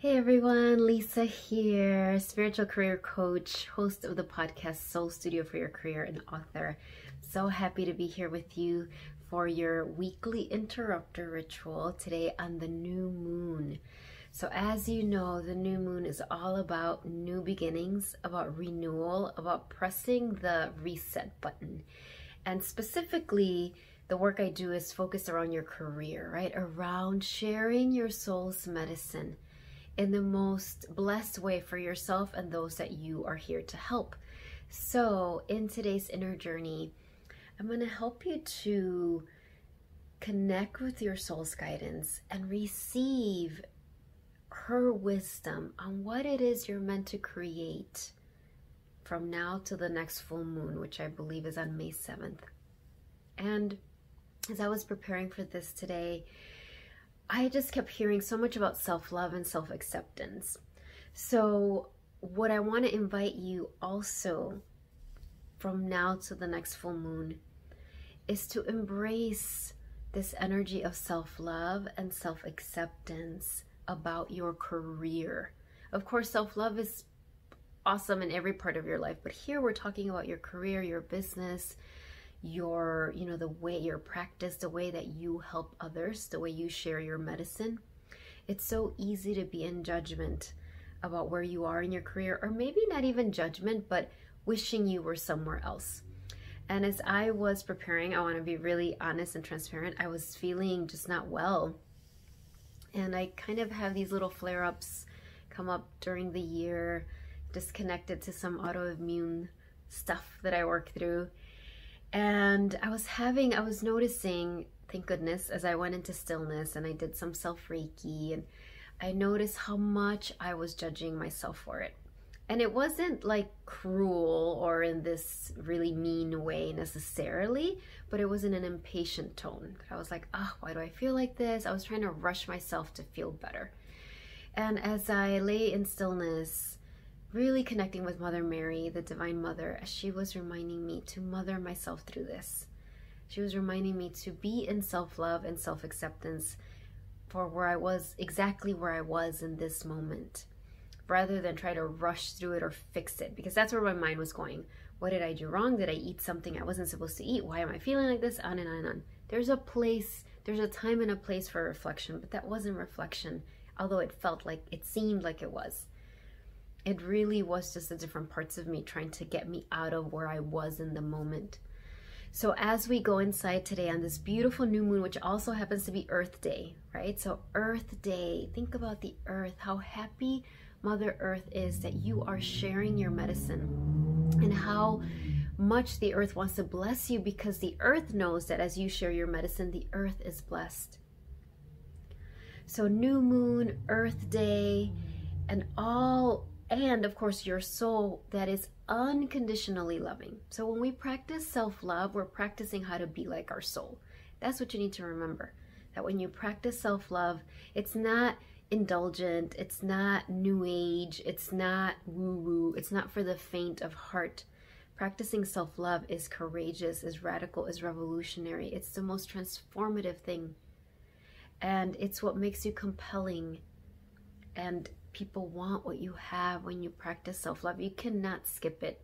Hey everyone, Lisa here, spiritual career coach, host of the podcast Soul Studio for Your Career, and author. So happy to be here with you for your weekly interrupter ritual today on the new moon. So as you know, the new moon is all about new beginnings, about renewal, about pressing the reset button. And specifically, the work I do is focused around your career, right? Around sharing your soul's medicine in the most blessed way for yourself and those that you are here to help. So in today's inner journey, I'm going to help you to connect with your soul's guidance and receive her wisdom on what it is you're meant to create from now to the next full moon, which I believe is on May 7th. And as I was preparing for this today, I just kept hearing so much about self-love and self-acceptance. So what I want to invite you also from now to the next full moon is to embrace this energy of self-love and self-acceptance about your career. Of course, self-love is awesome in every part of your life, but here we're talking about your career, your business, your, the way your practice, the way that you help others, the way you share your medicine. It's so easy to be in judgment about where you are in your career, or maybe not even judgment, but wishing you were somewhere else. And as I was preparing, I want to be really honest and transparent. I was feeling just not well. And I kind of have these little flare-ups come up during the year, just connected to some autoimmune stuff that I work through. And I was noticing, thank goodness, as I went into stillness and I did some self-reiki, and I noticed how much I was judging myself for it. And it wasn't like cruel or in this really mean way necessarily, but it was in an impatient tone. I was like, why do I feel like this? I was trying to rush myself to feel better. And as I lay in stillness, really connecting with Mother Mary, the Divine Mother, as she was reminding me to mother myself through this. She was reminding me to be in self-love and self-acceptance for exactly where I was in this moment, rather than try to rush through it or fix it, because that's where my mind was going. What did I do wrong? Did I eat something I wasn't supposed to eat? Why am I feeling like this? On and on and on. There's a time and a place for reflection, but that wasn't reflection, although it seemed like it was. It really was just the different parts of me trying to get me out of where I was in the moment. So as we go inside today on this beautiful new moon, which also happens to be Earth Day, right? So Earth Day, think about the earth, how happy Mother Earth is that you are sharing your medicine, and how much the earth wants to bless you, because the earth knows that as you share your medicine, the earth is blessed. So new moon, Earth Day, and of course your soul that is unconditionally loving. So when we practice self-love, we're practicing how to be like our soul. That's what you need to remember, that when you practice self-love, it's not indulgent, it's not new age, it's not woo-woo, it's not for the faint of heart. Practicing self-love is courageous, is radical, is revolutionary. It's the most transformative thing, and it's what makes you compelling, and people want what you have when you practice self-love. You cannot skip it.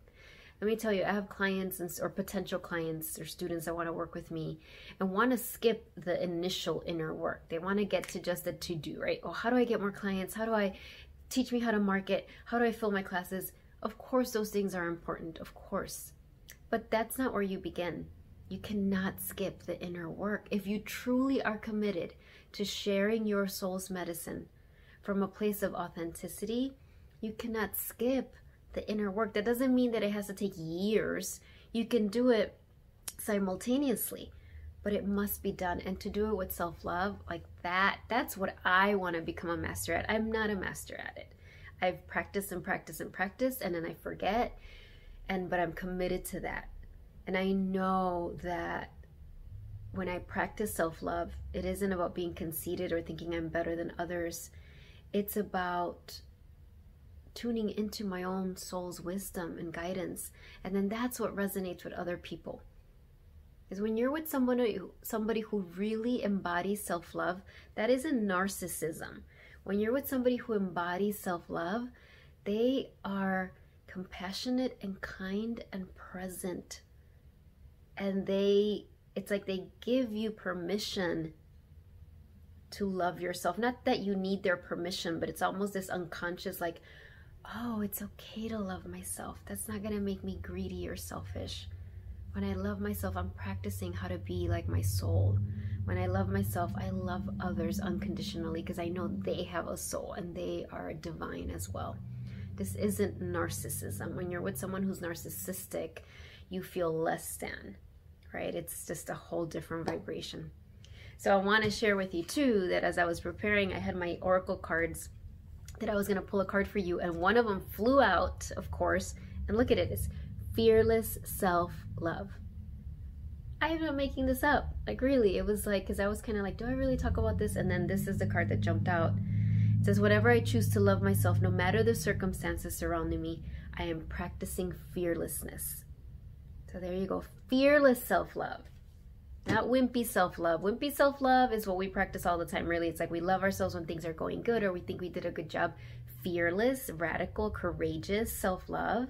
Let me tell you, I have clients or potential clients or students that want to work with me and want to skip the initial inner work. They want to get to just the to-do, right? Oh, how do I get more clients? How do I teach me how to market? How do I fill my classes? Of course, those things are important, of course. But that's not where you begin. You cannot skip the inner work. If you truly are committed to sharing your soul's medicine from a place of authenticity, you cannot skip the inner work. That doesn't mean that it has to take years. You can do it simultaneously, but it must be done. And to do it with self-love like that's what I want to become a master at. I'm not a master at it. I've practiced and practiced and practiced, and then I forget, but I'm committed to that. And I know that when I practice self-love, it isn't about being conceited or thinking I'm better than others. It's about tuning into my own soul's wisdom and guidance. And then that's what resonates with other people. Is when you're with somebody who really embodies self-love, that isn't narcissism. When you're with somebody who embodies self-love, they are compassionate and kind and present. And it's like they give you permission to love yourself. Not that you need their permission, but it's almost this unconscious like, oh, it's okay to love myself. That's not going to make me greedy or selfish. When I love myself, I'm practicing how to be like my soul. When I love myself, I love others unconditionally because I know they have a soul and they are divine as well. This isn't narcissism. When you're with someone who's narcissistic, you feel less than, right? It's just a whole different vibration. So I want to share with you too that as I was preparing, I had my oracle cards that I was going to pull a card for you, and one of them flew out, of course, and look at it, it's fearless self-love. I am not making this up, like really. It was like, because I was kind of like, do I really talk about this? And then this is the card that jumped out. It says, whatever I choose to love myself, no matter the circumstances surrounding me, I am practicing fearlessness. So there you go, fearless self-love. Not wimpy self-love. Wimpy self-love is what we practice all the time, really. It's like we love ourselves when things are going good or we think we did a good job. Fearless, radical, courageous self-love.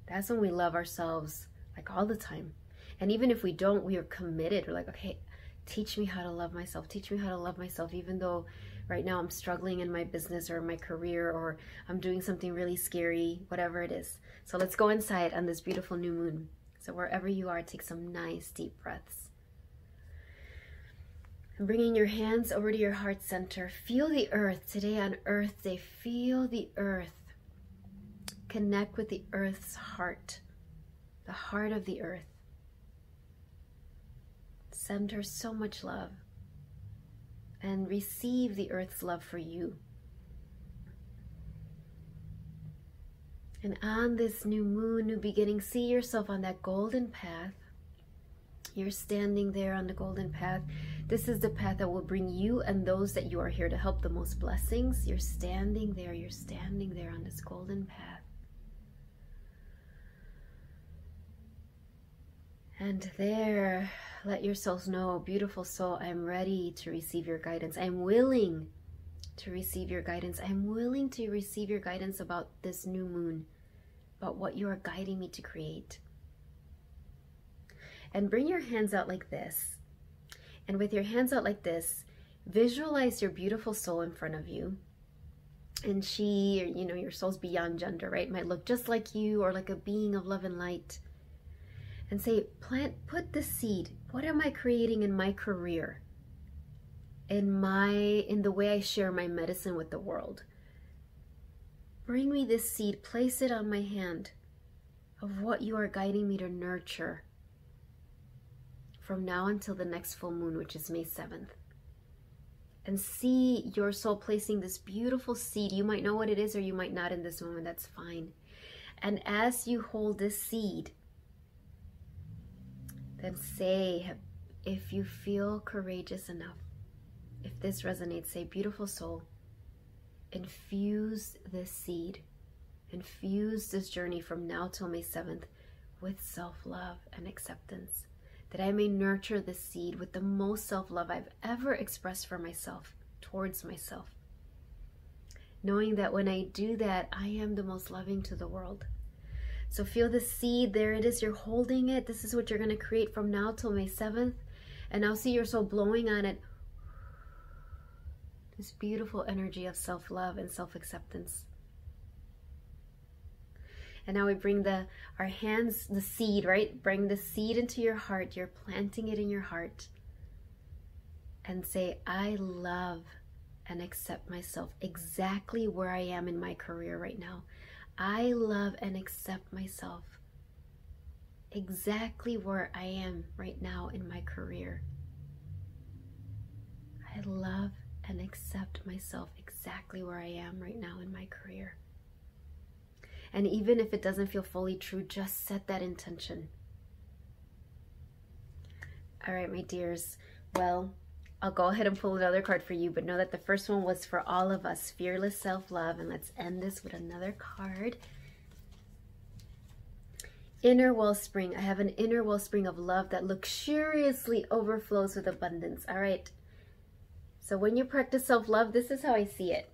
That's when we love ourselves like all the time. And even if we don't, we are committed. We're like, okay, teach me how to love myself. Teach me how to love myself, even though right now I'm struggling in my business or my career, or I'm doing something really scary, whatever it is. So let's go inside on this beautiful new moon. So wherever you are, take some nice deep breaths. And bringing your hands over to your heart center. Feel the earth. Today on Earth Day, feel the earth. Connect with the earth's heart. The heart of the earth. Send her so much love. And receive the earth's love for you. And on this new moon, new beginning, see yourself on that golden path. You're standing there on the golden path. This is the path that will bring you and those that you are here to help the most blessings. You're standing there on this golden path. And there, let yourselves know, beautiful soul, I'm ready to receive your guidance. I'm willing to receive your guidance. I'm willing to receive your guidance about this new moon, about what you are guiding me to create. And bring your hands out like this. And with your hands out like this, visualize your beautiful soul in front of you. And she, or, you know, your soul's beyond gender, right? Might look just like you or like a being of love and light. And say, put the seed. What am I creating in my career? In the way I share my medicine with the world. Bring me this seed, place it on my hand of what you are guiding me to nurture from now until the next full moon, which is May 7th. And see your soul placing this beautiful seed. You might know what it is or you might not in this moment, that's fine. And as you hold this seed, then say, if you feel courageous enough, if this resonates, say, beautiful soul, infuse this seed, infuse this journey from now till May 7th with self-love and acceptance, that I may nurture this seed with the most self-love I've ever expressed for myself, towards myself. Knowing that when I do that, I am the most loving to the world. So feel the seed, there it is, you're holding it. This is what you're going to create from now till May 7th. And now see your soul blowing on it. This beautiful energy of self-love and self-acceptance. And now we bring our hands, the seed, right? Bring the seed into your heart. You're planting it in your heart. And say, I love and accept myself exactly where I am in my career right now. I love and accept myself exactly where I am right now in my career. I love and accept myself exactly where I am right now in my career. And even if it doesn't feel fully true, just set that intention. All right, my dears. Well, I'll go ahead and pull another card for you, but know that the first one was for all of us, fearless self-love. And let's end this with another card. Inner wellspring. I have an inner wellspring of love that luxuriously overflows with abundance. All right. So when you practice self-love, this is how I see it.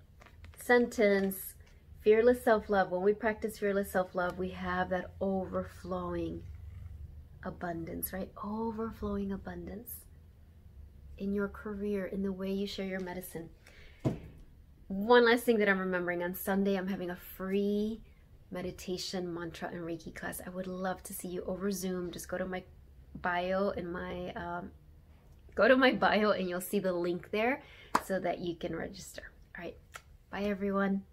Sentence, fearless self-love. When we practice fearless self-love, we have that overflowing abundance, right? Overflowing abundance in your career, in the way you share your medicine. One last thing that I'm remembering, on Sunday, I'm having a free meditation, mantra, and Reiki class. I would love to see you over Zoom. Just go to my bio and and you'll see the link there so that you can register. All right. Bye, everyone.